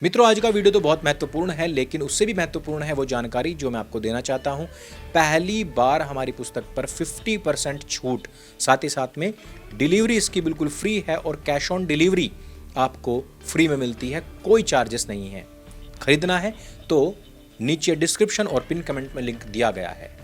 मित्रों, आज का वीडियो तो बहुत महत्वपूर्ण है, लेकिन उससे भी महत्वपूर्ण है वो जानकारी जो मैं आपको देना चाहता हूं। पहली बार हमारी पुस्तक पर 50% छूट, साथ ही साथ में डिलीवरी इसकी बिल्कुल फ्री है और कैश ऑन डिलीवरी आपको फ्री में मिलती है, कोई चार्जेस नहीं है। खरीदना है तो नीचे डिस्क्रिप्शन और पिन कमेंट में लिंक दिया गया है।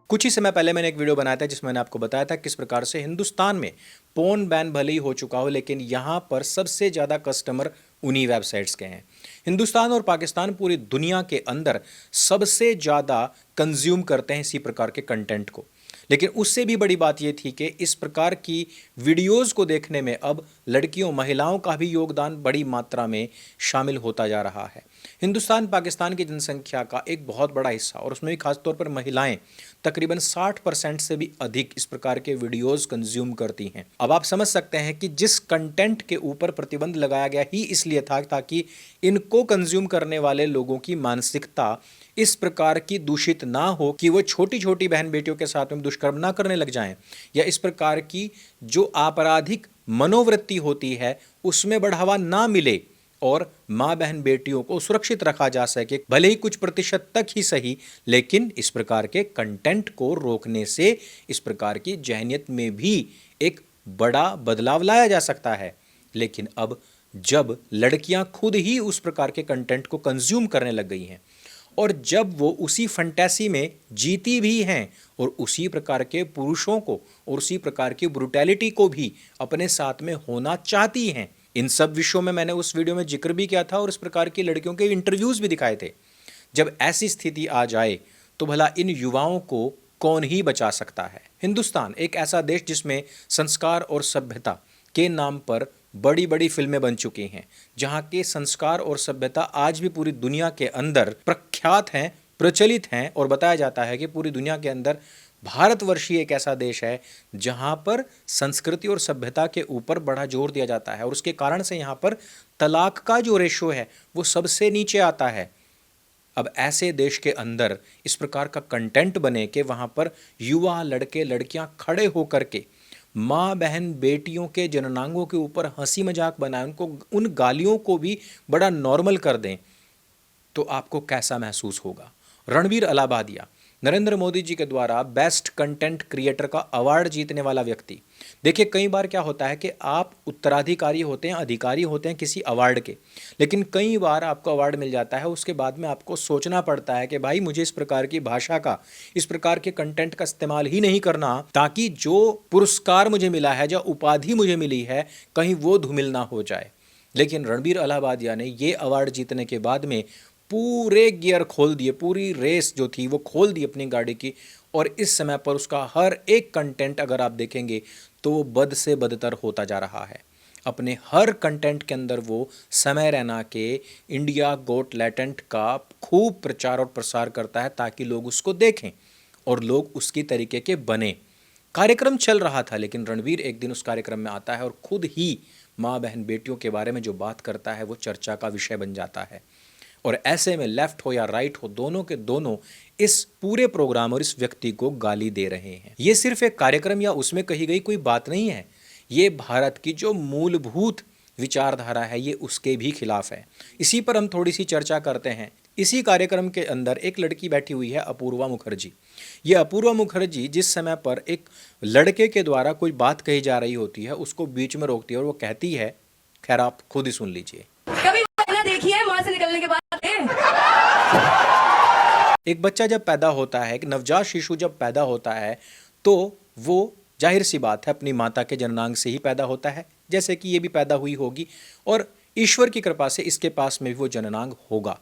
कुछ ही समय पहले मैंने एक वीडियो बनाया था जिसमें मैंने आपको बताया था किस प्रकार से हिंदुस्तान में पोर्न बैन भले ही हो चुका हो, लेकिन यहाँ पर सबसे ज़्यादा कस्टमर उन्हीं वेबसाइट्स के हैं। हिंदुस्तान और पाकिस्तान पूरी दुनिया के अंदर सबसे ज़्यादा कंज्यूम करते हैं इसी प्रकार के कंटेंट को। लेकिन उससे भी बड़ी बात यह थी कि इस प्रकार की वीडियोस को देखने में अब लड़कियों, महिलाओं का भी योगदान बड़ी मात्रा में शामिल होता जा रहा है। हिंदुस्तान पाकिस्तान की जनसंख्या का एक बहुत बड़ा हिस्सा, और उसमें भी खासतौर पर महिलाएं तकरीबन 60% से भी अधिक इस प्रकार के वीडियोस कंज्यूम करती हैं। अब आप समझ सकते हैं कि जिस कंटेंट के ऊपर प्रतिबंध लगाया गया ही इसलिए था ताकि इनको कंज्यूम करने वाले लोगों की मानसिकता इस प्रकार की दूषित ना हो कि वो छोटी छोटी बहन बेटियों के साथ में दुष्कर्म ना करने लग जाएं, या इस प्रकार की जो आपराधिक मनोवृत्ति होती है उसमें बढ़ावा ना मिले और माँ बहन बेटियों को सुरक्षित रखा जा सके, भले ही कुछ प्रतिशत तक ही सही। लेकिन इस प्रकार के कंटेंट को रोकने से इस प्रकार की जहनियत में भी एक बड़ा बदलाव लाया जा सकता है। लेकिन अब जब लड़कियां खुद ही उस प्रकार के कंटेंट को कंज्यूम करने लग गई हैं और जब वो उसी फंटेसी में जीती भी हैं और उसी प्रकार के पुरुषों को और उसी प्रकार की ब्रुटैलिटी को भी अपने साथ में होना चाहती हैं, इन सब विषयों में मैंने उस वीडियो में जिक्र भी किया था और इस प्रकार की लड़कियों के इंटरव्यूज भी दिखाए थे। जब ऐसी स्थिति आ जाए तो भला इन युवाओं को कौन ही बचा सकता है। हिंदुस्तान एक ऐसा देश जिसमें संस्कार और सभ्यता के नाम पर बड़ी बड़ी फिल्में बन चुकी हैं, जहां के संस्कार और सभ्यता आज भी पूरी दुनिया के अंदर प्रख्यात हैं, प्रचलित हैं, और बताया जाता है कि पूरी दुनिया के अंदर भारतवर्ष ही एक ऐसा देश है जहां पर संस्कृति और सभ्यता के ऊपर बड़ा जोर दिया जाता है, और उसके कारण से यहाँ पर तलाक का जो रेशो है वो सबसे नीचे आता है। अब ऐसे देश के अंदर इस प्रकार का कंटेंट बने कि वहाँ पर युवा लड़के लड़कियाँ खड़े होकर के माँ बहन बेटियों के जननांगों के ऊपर हंसी मजाक बनाएं, उनको उन गालियों को भी बड़ा नॉर्मल कर दें, तो आपको कैसा महसूस होगा। रणवीर अलाहाबादिया नरेंद्र मोदी जी के द्वारा बेस्ट कंटेंट क्रिएटर का अवार्ड जीतने वाला व्यक्ति। देखिए, कई बार क्या होता है कि आप उत्तराधिकारी होते हैं, अधिकारी होते हैं किसी अवार्ड के, लेकिन कई बार आपको अवार्ड मिल जाता है, उसके बाद में आपको सोचना पड़ता है कि भाई मुझे इस प्रकार की भाषा का, इस प्रकार के कंटेंट का इस्तेमाल ही नहीं करना, ताकि जो पुरस्कार मुझे मिला है, जो उपाधि मुझे मिली है, कहीं वो धूमिल ना हो जाए। लेकिन रणवीर अलाहाबादिया ने ये अवार्ड जीतने के बाद में पूरे गियर खोल दिए, पूरी रेस जो थी वो खोल दी अपनी गाड़ी की, और इस समय पर उसका हर एक कंटेंट अगर आप देखेंगे तो वो बद से बदतर होता जा रहा है। अपने हर कंटेंट के अंदर वो समय रैना के इंडिया गोट लैटेंट का खूब प्रचार और प्रसार करता है ताकि लोग उसको देखें और लोग उसकी तरीके के बने। कार्यक्रम चल रहा था, लेकिन रणवीर एक दिन उस कार्यक्रम में आता है और खुद ही माँ बहन बेटियों के बारे में जो बात करता है वो चर्चा का विषय बन जाता है। और ऐसे में लेफ्ट हो या राइट हो, दोनों के दोनों इस पूरे प्रोग्राम और इस व्यक्ति को गाली दे रहे हैं। ये सिर्फ एक कार्यक्रम या उसमें कही गई कोई बात नहीं है, ये भारत की जो मूलभूत विचारधारा है ये उसके भी खिलाफ है। इसी पर हम थोड़ी सी चर्चा करते हैं। इसी कार्यक्रम के अंदर एक लड़की बैठी हुई है, अपूर्वा मुखर्जी। ये अपूर्वा मुखर्जी जिस समय पर एक लड़के के द्वारा कोई बात कही जा रही होती है उसको बीच में रोकती है और वो कहती है, खैर आप खुद ही सुन लीजिए। देखी है मां से निकलने के बाद एक बच्चा जब पैदा होता है, एक नवजात शिशु जब पैदा होता है, तो वो जाहिर सी बात है अपनी माता के जननांग से ही पैदा होता है, जैसे कि ये भी पैदा हुई होगी, और ईश्वर की कृपा से इसके पास में भी वो जननांग होगा।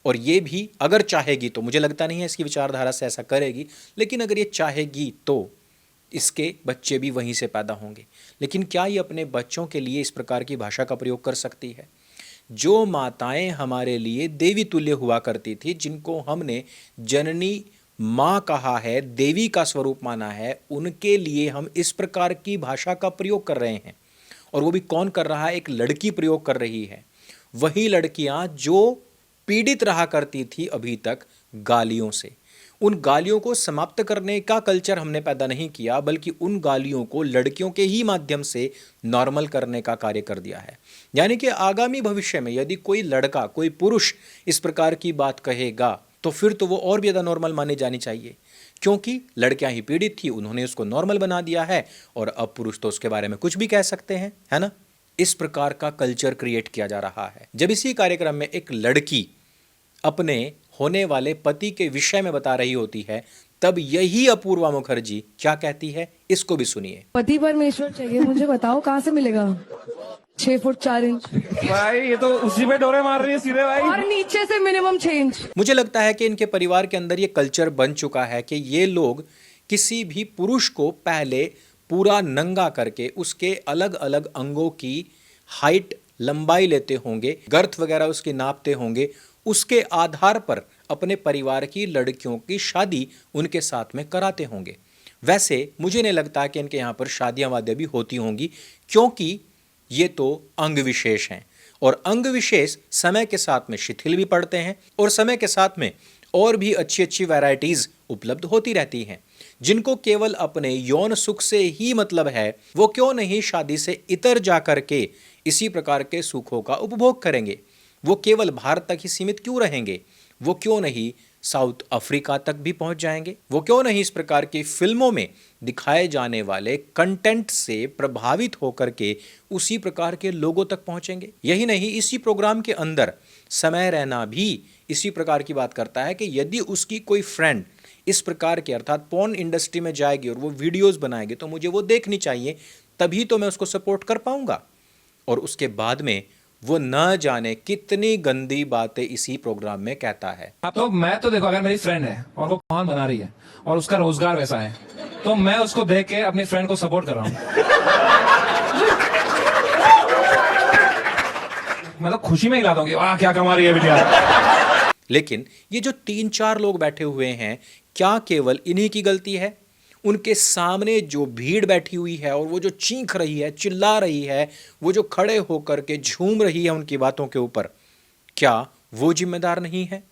और ये भी अगर चाहेगी तो, मुझे लगता नहीं है इसकी विचारधारा से ऐसा करेगी, लेकिन अगर ये चाहेगी तो इसके बच्चे भी वहीं से पैदा होंगे। लेकिन क्या ये अपने बच्चों के लिए इस प्रकार की भाषा का प्रयोग कर सकती है? जो माताएं हमारे लिए देवी तुल्य हुआ करती थी, जिनको हमने जननी माँ कहा है, देवी का स्वरूप माना है, उनके लिए हम इस प्रकार की भाषा का प्रयोग कर रहे हैं। और वो भी कौन कर रहा है? एक लड़की प्रयोग कर रही है। वही लड़कियां जो पीड़ित रहा करती थी अभी तक गालियों से, उन गालियों को समाप्त करने का कल्चर हमने पैदा नहीं किया, बल्कि उन गालियों को लड़कियों के ही माध्यम से नॉर्मल करने का कार्य कर दिया है। यानी कि आगामी भविष्य में यदि कोई लड़का, कोई पुरुष इस प्रकार की बात कहेगा तो फिर तो वो और भी ज़्यादा नॉर्मल मानी जानी चाहिए, क्योंकि लड़कियां ही पीड़ित थी, उन्होंने उसको नॉर्मल बना दिया है और अब पुरुष तो उसके बारे में कुछ भी कह सकते हैं, है ना। इस प्रकार का कल्चर क्रिएट किया जा रहा है। जब इसी कार्यक्रम में एक लड़की अपने होने वाले पति के विषय में बता रही होती है, तब यही अपूर्वा मुखर्जी क्या कहती है, इसको भी सुनिए। पति परमेश्वर चाहिए मुझे, बताओ कहाँ से मिलेगा? 6 फुट 4 इंच भाई ये तो उसी पे डोरे मार रही है सीधे भाई। और नीचे से मिनिमम 6 इंच। मुझे लगता है कि इनके परिवार के अंदर ये कल्चर बन चुका है कि ये लोग किसी भी पुरुष को पहले पूरा नंगा करके उसके अलग अलग अंगों की हाइट, लंबाई लेते होंगे, गर्थ वगैरह उसकी नापते होंगे, उसके आधार पर अपने परिवार की लड़कियों की शादी उनके साथ में कराते होंगे। वैसे मुझे नहीं लगता कि इनके यहाँ पर शादियाँ वादियाँ भी होती होंगी, क्योंकि ये तो अंग विशेष हैं और अंग विशेष समय के साथ में शिथिल भी पड़ते हैं और समय के साथ में और भी अच्छी अच्छी वैरायटीज़ उपलब्ध होती रहती हैं। जिनको केवल अपने यौन सुख से ही मतलब है, वो क्यों नहीं शादी से इतर जा कर के इसी प्रकार के सुखों का उपभोग करेंगे? वो केवल भारत तक ही सीमित क्यों रहेंगे? वो क्यों नहीं साउथ अफ्रीका तक भी पहुंच जाएंगे? वो क्यों नहीं इस प्रकार की फिल्मों में दिखाए जाने वाले कंटेंट से प्रभावित होकर के उसी प्रकार के लोगों तक पहुंचेंगे? यही नहीं, इसी प्रोग्राम के अंदर समय रैना भी इसी प्रकार की बात करता है कि यदि उसकी कोई फ्रेंड इस प्रकार के अर्थात पॉर्न इंडस्ट्री में जाएगी और वो वीडियोस बनाएगी तो मुझे वो देखनी चाहिए, तभी तो मैं उसको सपोर्ट कर पाऊंगा। और उसके बाद में वो न जाने कितनी गंदी बातें इसी प्रोग्राम में कहता है। तो मैं तो देखो, अगर मेरी फ्रेंड है और वो पॉर्न बना रही है और उसका रोजगार वैसा है, तो मैं उसको देख के अपनी फ्रेंड को सपोर्ट कर रहा हूँ। मैं तो खुशी में हिला दूंगी, वाह क्या कमा रही है बिटिया। लेकिन ये जो 3-4 लोग बैठे हुए हैं, क्या केवल इन्हीं की गलती है? उनके सामने जो भीड़ बैठी हुई है और वो जो चीख रही है, चिल्ला रही है, वो जो खड़े होकर के झूम रही है उनकी बातों के ऊपर, क्या वो जिम्मेदार नहीं है?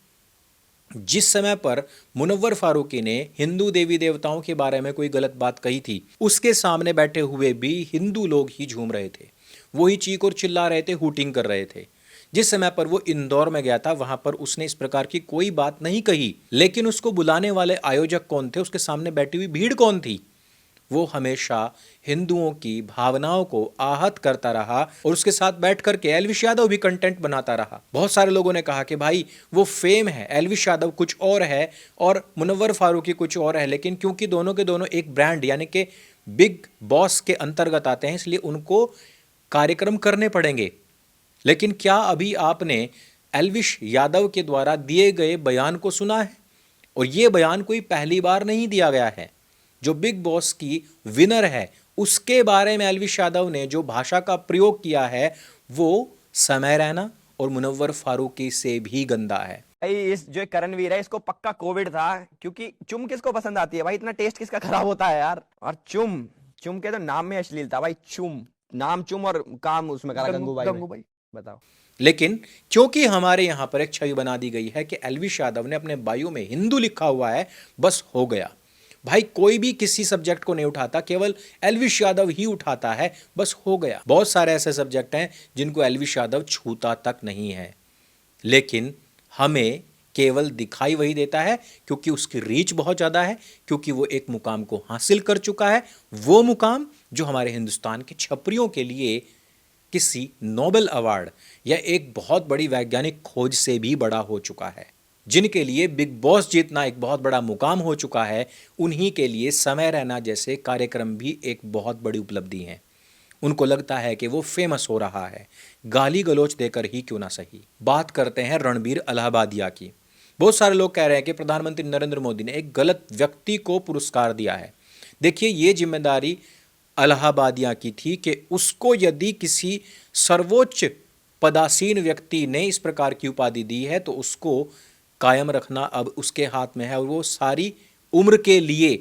जिस समय पर मुनव्वर फारूकी ने हिंदू देवी देवताओं के बारे में कोई गलत बात कही थी, उसके सामने बैठे हुए भी हिंदू लोग ही झूम रहे थे, वही चीख और चिल्ला रहे थे, हूटिंग कर रहे थे। जिस समय पर वो इंदौर में गया था, वहां पर उसने इस प्रकार की कोई बात नहीं कही, लेकिन उसको बुलाने वाले आयोजक कौन थे, उसके सामने बैठी हुई भीड़ कौन थी? वो हमेशा हिंदुओं की भावनाओं को आहत करता रहा और उसके साथ बैठ करके एलविश यादव भी कंटेंट बनाता रहा। बहुत सारे लोगों ने कहा कि भाई वो फेम है, एलविश यादव कुछ और है और मुनव्वर फारूकी कुछ और है, लेकिन क्योंकि दोनों के दोनों एक ब्रांड यानी कि बिग बॉस के अंतर्गत आते हैं, इसलिए उनको कार्यक्रम करने पड़ेंगे। लेकिन क्या अभी आपने एलविश यादव के द्वारा दिए गए बयान को सुना है? और ये बयान कोई पहली बार नहीं दिया गया है। जो बिग बॉस की विनर है उसके बारे में एलविश यादव ने जो भाषा का प्रयोग किया है वो समय रैना और मुनव्वर फारूकी से भी गंदा है। भाई इस जो करणवीर है इसको पक्का कोविड था, क्योंकि चुम किसको पसंद आती है भाई, इतना टेस्ट किसका खराब होता है यार। और चुम चुम के तो नाम में अश्लीलता भाई, चुम नाम चुम और काम उसमें करा गंगूबाई। बताओ। लेकिन क्योंकि हमारे यहां पर एक छवि बना दी गई है कि एलविश यादव ने अपने बायो में हिंदू लिखा हुआ है, बस हो गया। भाई कोई भी किसी सब्जेक्ट को नहीं उठाता, केवल एलविश यादव ही उठाता है, बस हो गया। बहुत सारे ऐसे सब्जेक्ट हैं जिनको एलविश यादव छूता तक नहीं है, लेकिन हमें केवल दिखाई वही देता है क्योंकि उसकी रीच बहुत ज़्यादा है, क्योंकि वो एक मुकाम को हासिल कर चुका है, वो मुकाम जो हमारे हिंदुस्तान के छपरियों के लिए किसी नोबेल अवार्ड या एक बहुत बड़ी वैज्ञानिक खोज से भी बड़ा हो चुका है। जिनके लिए बिग बॉस जीतना एक बहुत बड़ा मुकाम हो चुका है, उन्हीं के लिए समय रहना जैसे कार्यक्रम भी एक बहुत बड़ी उपलब्धि है। उनको लगता है कि वो फेमस हो रहा है, गाली गलोच देकर ही क्यों ना सही। बात करते हैं रणबीर इलाहाबादिया की। बहुत सारे लोग कह रहे हैं कि प्रधानमंत्री नरेंद्र मोदी ने एक गलत व्यक्ति को पुरस्कार दिया है। देखिए, ये जिम्मेदारी इलाहाबादिया की थी कि उसको यदि किसी सर्वोच्च पदासीन व्यक्ति ने इस प्रकार की उपाधि दी है तो उसको कायम रखना अब उसके हाथ में है और वो सारी उम्र के लिए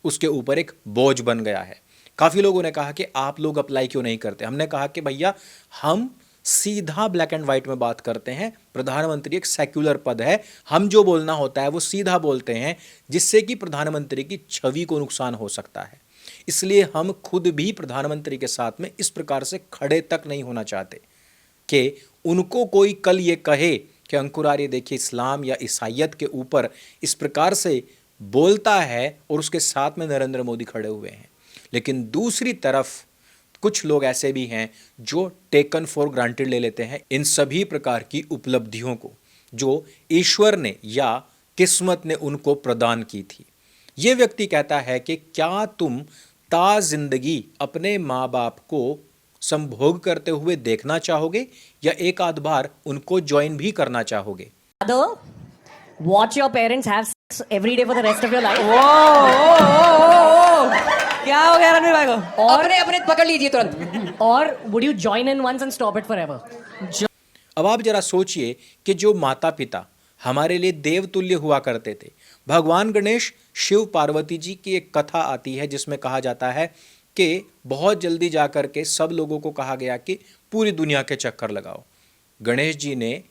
उसके ऊपर एक बोझ बन गया है। काफ़ी लोगों ने कहा कि आप लोग अप्लाई क्यों नहीं करते। हमने कहा कि भैया हम सीधा ब्लैक एंड व्हाइट में बात करते हैं। प्रधानमंत्री एक सेक्युलर पद है, हम जो बोलना होता है वो सीधा बोलते हैं, जिससे कि प्रधानमंत्री की छवि को नुकसान हो सकता है। इसलिए हम खुद भी प्रधानमंत्री के साथ में इस प्रकार से खड़े तक नहीं होना चाहते कि उनको कोई कल ये कहे कि अंकुर आर्य देखिए इस्लाम या ईसाइयत के ऊपर इस प्रकार से बोलता है और उसके साथ में नरेंद्र मोदी खड़े हुए हैं। लेकिन दूसरी तरफ कुछ लोग ऐसे भी हैं जो टेकन फॉर ग्रांटेड ले लेते हैं इन सभी प्रकार की उपलब्धियों को जो ईश्वर ने या किस्मत ने उनको प्रदान की थी। ये व्यक्ति कहता है कि क्या तुम ता जिंदगी अपने माँ बाप को संभोग करते हुए देखना चाहोगे या एक आध बार उनको ज्वाइन भी करना चाहोगे? Other, watch your parents have sex every day for the rest of your life. क्या हो गया रणवीर भाई को? और- अपने अपने पकड़ लीजिए तुरंत। Or would you join in once and stop it forever? अब आप जरा सोचिए कि जो माता पिता हमारे लिए देवतुल्य हुआ करते थे, भगवान गणेश शिव पार्वती जी की एक कथा आती है जिसमें कहा जाता है कि बहुत जल्दी जाकर के सब लोगों को कहा गया कि पूरी दुनिया के चक्कर लगाओ। गणेश जी ने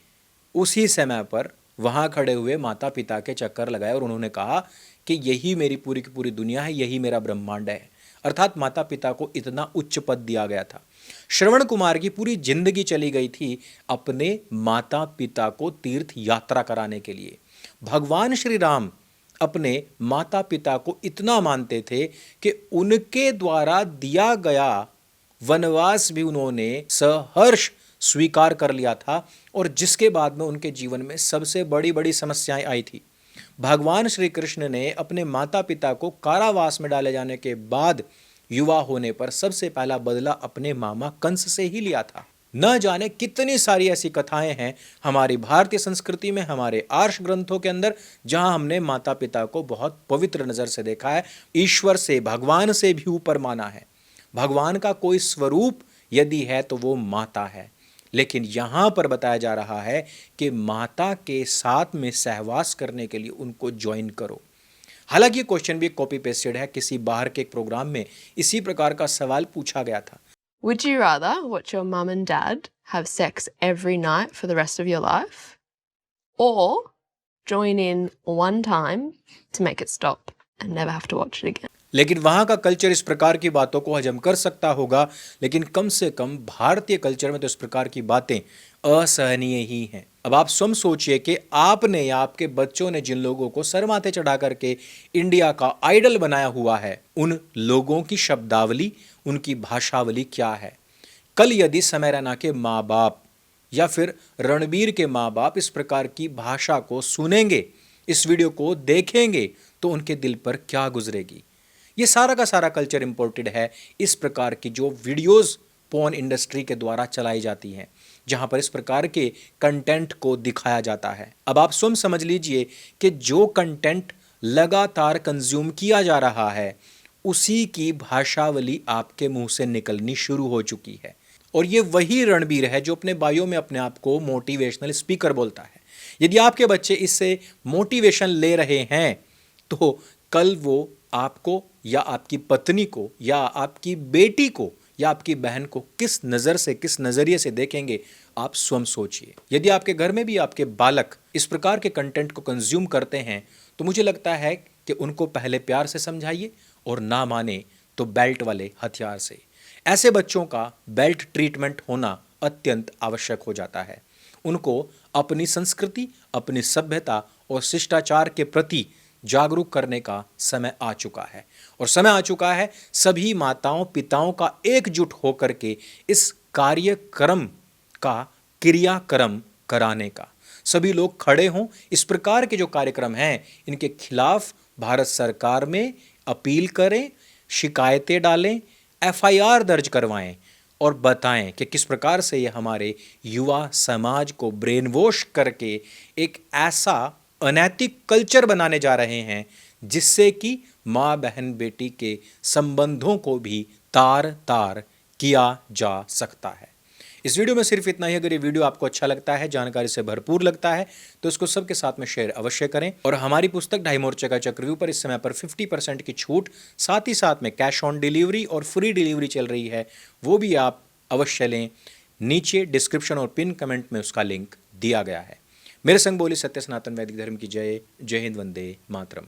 उसी समय पर वहाँ खड़े हुए माता पिता के चक्कर लगाए और उन्होंने कहा कि यही मेरी पूरी की पूरी दुनिया है, यही मेरा ब्रह्मांड है। अर्थात माता पिता को इतना उच्च पद दिया गया था। श्रवण कुमार की पूरी जिंदगी चली गई थी अपने माता पिता को तीर्थ यात्रा कराने के लिए। भगवान श्री राम अपने माता पिता को इतना मानते थे कि उनके द्वारा दिया गया वनवास भी उन्होंने सहर्ष स्वीकार कर लिया था और जिसके बाद में उनके जीवन में सबसे बड़ी बड़ी समस्याएं आई थी। भगवान श्री कृष्ण ने अपने माता पिता को कारावास में डाले जाने के बाद युवा होने पर सबसे पहला बदला अपने मामा कंस से ही लिया था। न जाने कितनी सारी ऐसी कथाएं हैं हमारी भारतीय संस्कृति में, हमारे आर्ष ग्रंथों के अंदर, जहां हमने माता पिता को बहुत पवित्र नजर से देखा है, ईश्वर से, भगवान से भी ऊपर माना है। भगवान का कोई स्वरूप यदि है तो वो माता है। लेकिन यहां पर बताया जा रहा है कि माता के साथ में सहवास करने के लिए उनको ज्वाइन करो। हालांकि ये क्वेश्चन भी कॉपी पेस्टेड है, किसी बाहर के एक प्रोग्राम में इसी प्रकार का सवाल पूछा गया था। Would you rather watch your mum and dad have sex every night for the rest of your life, or join in one time to make it stop and never have to watch it again? लेकिन वहाँ का culture इस प्रकार की बातों को हजम कर सकता होगा, लेकिन कम से कम भारतीय कल्चर में तो इस प्रकार की बातें असहनीय ही हैं। अब आप स्वयं सोचिए कि आपने या आपके बच्चों ने जिन लोगों को सर माथे चढ़ा करके इंडिया का आइडल बनाया हुआ है, उन लोगों की शब्दावली, उनकी भाषावली क्या है। कल यदि समय रैना के माँ बाप या फिर रणबीर के माँ बाप इस प्रकार की भाषा को सुनेंगे, इस वीडियो को देखेंगे, तो उनके दिल पर क्या गुजरेगी। ये सारा का सारा कल्चर इंपोर्टेड है इस प्रकार की जो वीडियोस पोर्न इंडस्ट्री के द्वारा चलाई जाती हैं, जहां पर इस प्रकार के कंटेंट को दिखाया जाता है। अब आप स्वयं समझ लीजिए कि जो कंटेंट लगातार कंज्यूम किया जा रहा है, उसी की भाषावली आपके मुंह से निकलनी शुरू हो चुकी है। और ये वही रणबीर है जो अपने बायो में अपने आप को मोटिवेशनल स्पीकर बोलता है। यदि आपके बच्चे इससे मोटिवेशन ले रहे हैं तो कल वो आपको या आपकी पत्नी को या आपकी बेटी को या आपकी बहन को किस नज़र से, किस नज़रिए से देखेंगे, आप स्वयं सोचिए। यदि आपके घर में भी आपके बालक इस प्रकार के कंटेंट को कंज्यूम करते हैं तो मुझे लगता है कि उनको पहले प्यार से समझाइए और ना माने तो बेल्ट वाले हथियार से। ऐसे बच्चों का बेल्ट ट्रीटमेंट होना अत्यंत आवश्यक हो जाता है। उनको अपनी संस्कृति, अपनी सभ्यता और शिष्टाचार के प्रति जागरूक करने का समय आ चुका है। और समय आ चुका है सभी माताओं पिताओं का एकजुट होकर के इस कार्यक्रम का क्रियाक्रम कराने का। सभी लोग खड़े हों, इस प्रकार के जो कार्यक्रम हैं इनके खिलाफ भारत सरकार में अपील करें, शिकायतें डालें, FIR दर्ज करवाएं और बताएं कि किस प्रकार से ये हमारे युवा समाज को ब्रेन वॉश करके एक ऐसा अनैतिक कल्चर बनाने जा रहे हैं जिससे कि माँ बहन बेटी के संबंधों को भी तार तार किया जा सकता है। इस वीडियो में सिर्फ इतना ही। अगर ये वीडियो आपको अच्छा लगता है, जानकारी से भरपूर लगता है, तो इसको सबके साथ में शेयर अवश्य करें। और हमारी पुस्तक ढाई मोर्चे का चक्रव्यूह पर इस समय पर 50% की छूट, साथ ही साथ में कैश ऑन डिलीवरी और फ्री डिलीवरी चल रही है, वो भी आप अवश्य लें। नीचे डिस्क्रिप्शन और पिन कमेंट में उसका लिंक दिया गया है। मेरे संग बोली सत्य सनातन वैदिक धर्म की जय। जय हिंद, वंदे मातरम।